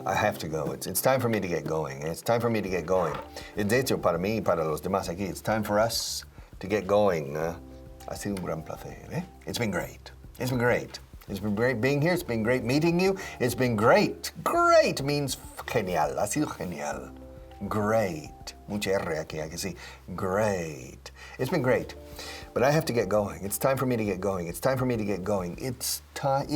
I have to go. It's time for me to get going. It's time for me to get going. De hecho, para mí y para los demás aquí, it's time for us to get going. Ha sido un gran placer, eh? It's been great. It's been great. It's been great being here. It's been great meeting you. It's been great. Great means genial. Ha sido genial. Great. Mucha R aquí, I can see. Great. It's been great. But I have to get going. It's time for me to get going. It's time for me to get going. It's time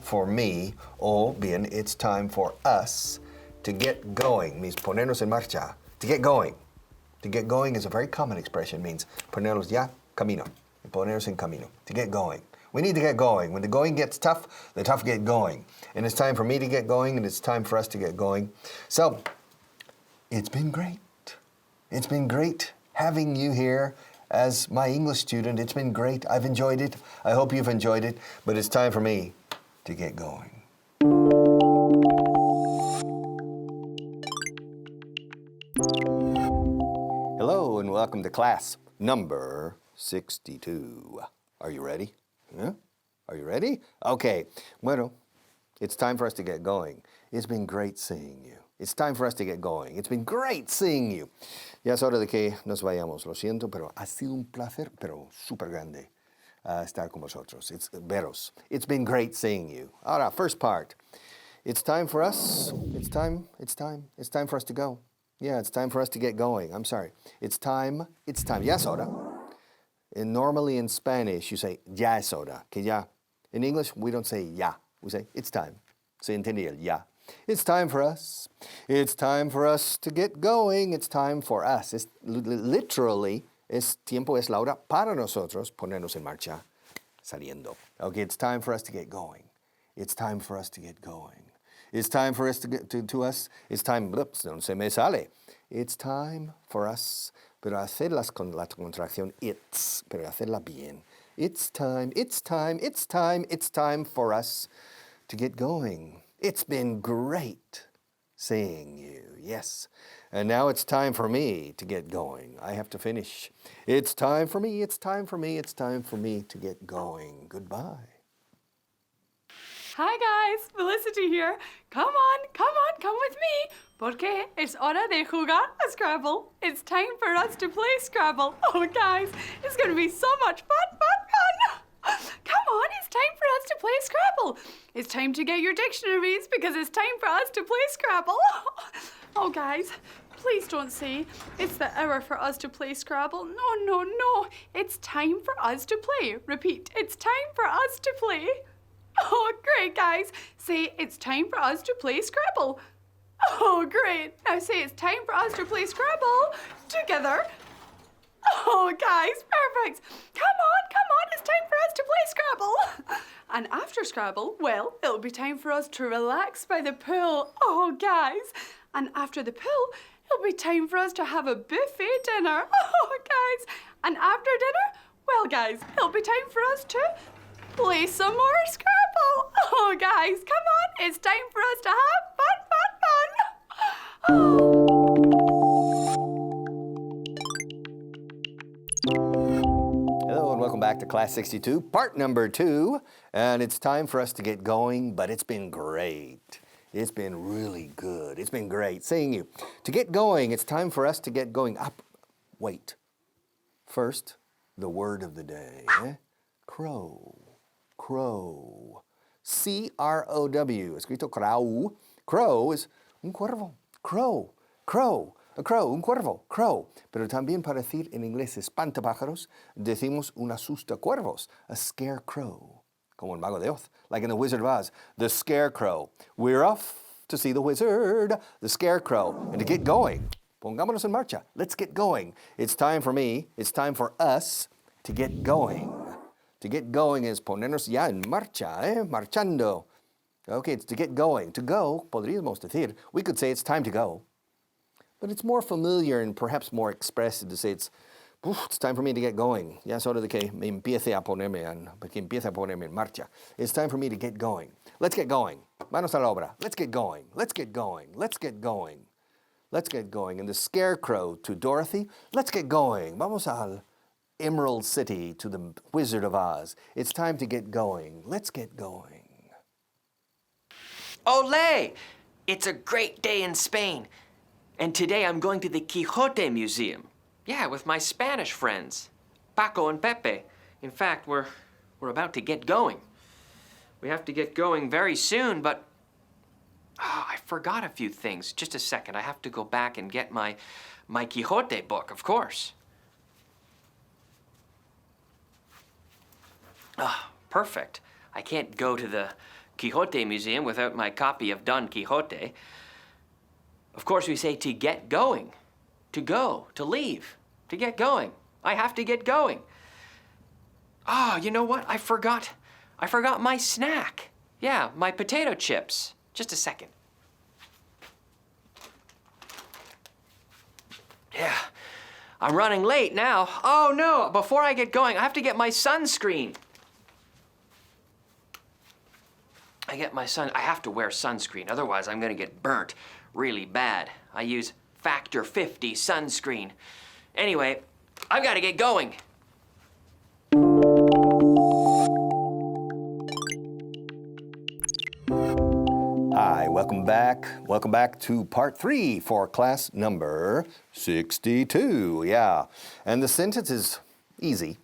for me, o bien, it's time for us to get going. Means ponernos en marcha. To get going. To get going is a very common expression. Means ponernos ya camino. Ponernos en camino. To get going. We need to get going. When the going gets tough, the tough get going. And it's time for me to get going, and it's time for us to get going. So, it's been great. It's been great having you here as my English student. It's been great. I've enjoyed it. I hope you've enjoyed it. But it's time for me to get going. Hello and welcome to class number 62. Are you ready? Huh? Are you ready? Okay. Bueno, it's time for us to get going. It's been great seeing you. It's time for us to get going. It's been great seeing you. Ya es hora de que nos vayamos. Lo siento, pero ha sido un placer, pero súper grande estar con vosotros. Veros. It's been great seeing you. Ahora, first part. It's time for us. It's time for us to go. Yeah, it's time for us to get going. I'm sorry. It's time. Ya es hora. And normally in Spanish, you say, ya es hora. Que ya. In English, we don't say ya. We say, it's time. Se entiende el ya. It's time for us. It's time for us to get going. It's time for us. Literally, tiempo es la hora para nosotros ponernos en marcha, saliendo. Okay, it's time for us to get going. It's time for us to get going. It's time for us to get to us. It's time, ups, no se me sale. It's time for us, pero hacerlas con la contracción it's, pero hacerla bien. It's time for us to get going. It's been great seeing you, yes. And now it's time for me to get going. I have to finish. It's time for me to get going. Goodbye. Hi guys, Felicity here. Come with me, porque es hora de jugar a Scrabble. It's time for us to play Scrabble. Oh guys, it's going to be so much fun. Come on, it's time for us to play Scrabble. It's time to get your dictionaries because it's time for us to play Scrabble. Oh guys, please don't say it's the hour for us to play Scrabble. No. It's time for us to play. Repeat, it's time for us to play. Oh, great, guys. Say, it's time for us to play Scrabble. Oh, great. Now say, it's time for us to play Scrabble together. Oh, guys, perfect. Come on. It's time for us to play Scrabble. And after Scrabble, well, it'll be time for us to relax by the pool. Oh, guys. And after the pool, it'll be time for us to have a buffet dinner. Oh, guys. And after dinner, well, guys, it'll be time for us to play some more Scrabble. Oh, guys, come on. It's time for us to have fun. Oh. Hello and welcome back to Class 62, part number 2. And it's time for us to get going, but it's been great. It's been really good. It's been great seeing you. To get going, it's time for us to get going. Wait. First, the word of the day. Crow. Crow. C-R-O-W. Escrito crow. Crow es un cuervo. Crow. A crow, un cuervo. Crow. Pero también para decir en inglés espantapájaros, decimos un asustacuervos. A scarecrow. Como el mago de Oz. Like in the Wizard of Oz. The scarecrow. We're off to see the wizard. The scarecrow. And to get going. Pongámonos en marcha. Let's get going. It's time for me. It's time for us to get going. To get going is ponernos ya en marcha, marchando. Okay, it's to get going. To go, podríamos decir, we could say it's time to go. But it's more familiar and perhaps more expressive to say it's time for me to get going. Ya es hora de que empiece a ponerme en marcha. It's time for me to get going. Let's get going. Manos a la obra. Let's get going. And the scarecrow to Dorothy, let's get going. Vamos al Emerald City to the Wizard of Oz. It's time to get going. Let's get going. Olé! It's a great day in Spain. And today I'm going to the Quixote Museum. Yeah, with my Spanish friends, Paco and Pepe. In fact, we're about to get going. We have to get going very soon, but I forgot a few things. Just a second, I have to go back and get my Quixote book, of course. Perfect. I can't go to the Quixote Museum without my copy of Don Quixote. Of course, we say to get going, to go, to leave, to get going. I have to get going. You know what? I forgot my snack. Yeah, my potato chips. Just a second. Yeah, I'm running late now. Oh no, before I get going, I have to get my sunscreen. I have to wear sunscreen, otherwise I'm gonna get burnt really bad. I use Factor 50 sunscreen. Anyway, I've gotta get going. Hi, welcome back. Welcome back to part 3 for class number 62. Yeah, and the sentence is easy.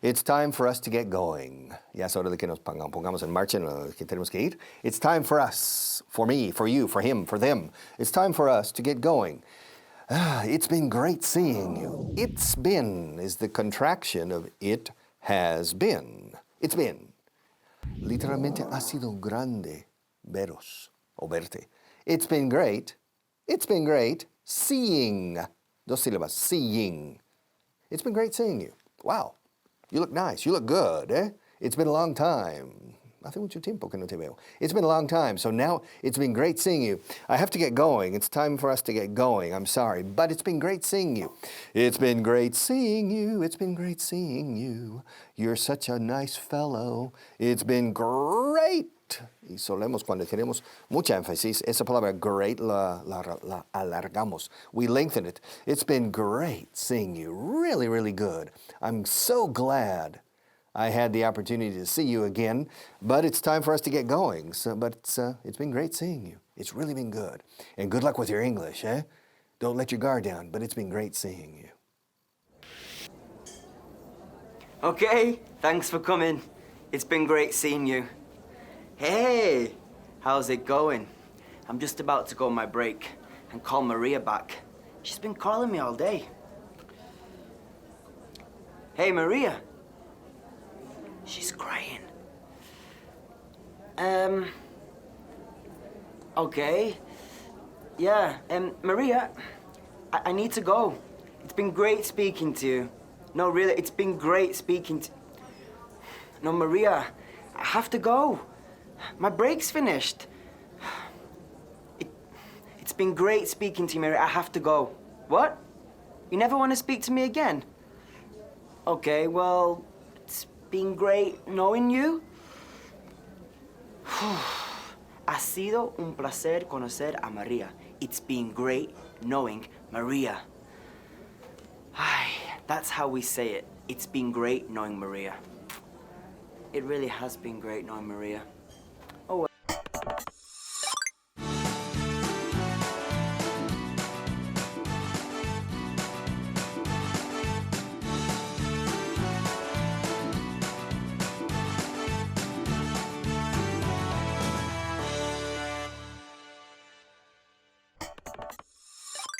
It's time for us to get going. Ya es hora de que nos pongamos en marcha, que tenemos que ir. It's time for us, for me, for you, for him, for them. It's time for us to get going. It's been great seeing you. It's been is the contraction of it has been. It's been. Literalmente ha sido grande veros o verte. It's been great. It's been great seeing. Dos sílabas, seeing. It's been great seeing you. Wow. You look nice. You look good, eh? It's been a long time. Hace mucho tiempo que no te veo. It's been a long time, so now it's been great seeing you. I have to get going. It's time for us to get going. I'm sorry, but it's been great seeing you. It's been great seeing you. It's been great seeing you. You're such a nice fellow. It's been great. Y solemos, cuando tenemos mucha énfasis, esa palabra great la alargamos. We lengthen it. It's been great seeing you. Really, really good. I'm so glad I had the opportunity to see you again, but it's time for us to get going. But it's been great seeing you. It's really been good. And good luck with your English, eh? Don't let your guard down, but it's been great seeing you. Okay, thanks for coming. It's been great seeing you. Hey, how's it going? I'm just about to go on my break and call Maria back. She's been calling me all day. Hey, Maria. She's crying. Okay. Yeah, Maria, I need to go. It's been great speaking to you. No, really, it's been great speaking to... No, Maria, I have to go. My break's finished. It's been great speaking to you, Maria. I have to go. What? You never want to speak to me again? Okay, well, it's been great knowing you. Ha sido un placer conocer a Maria. It's been great knowing Maria. Ay, that's how we say it. It's been great knowing Maria. It really has been great knowing Maria. Oh, well.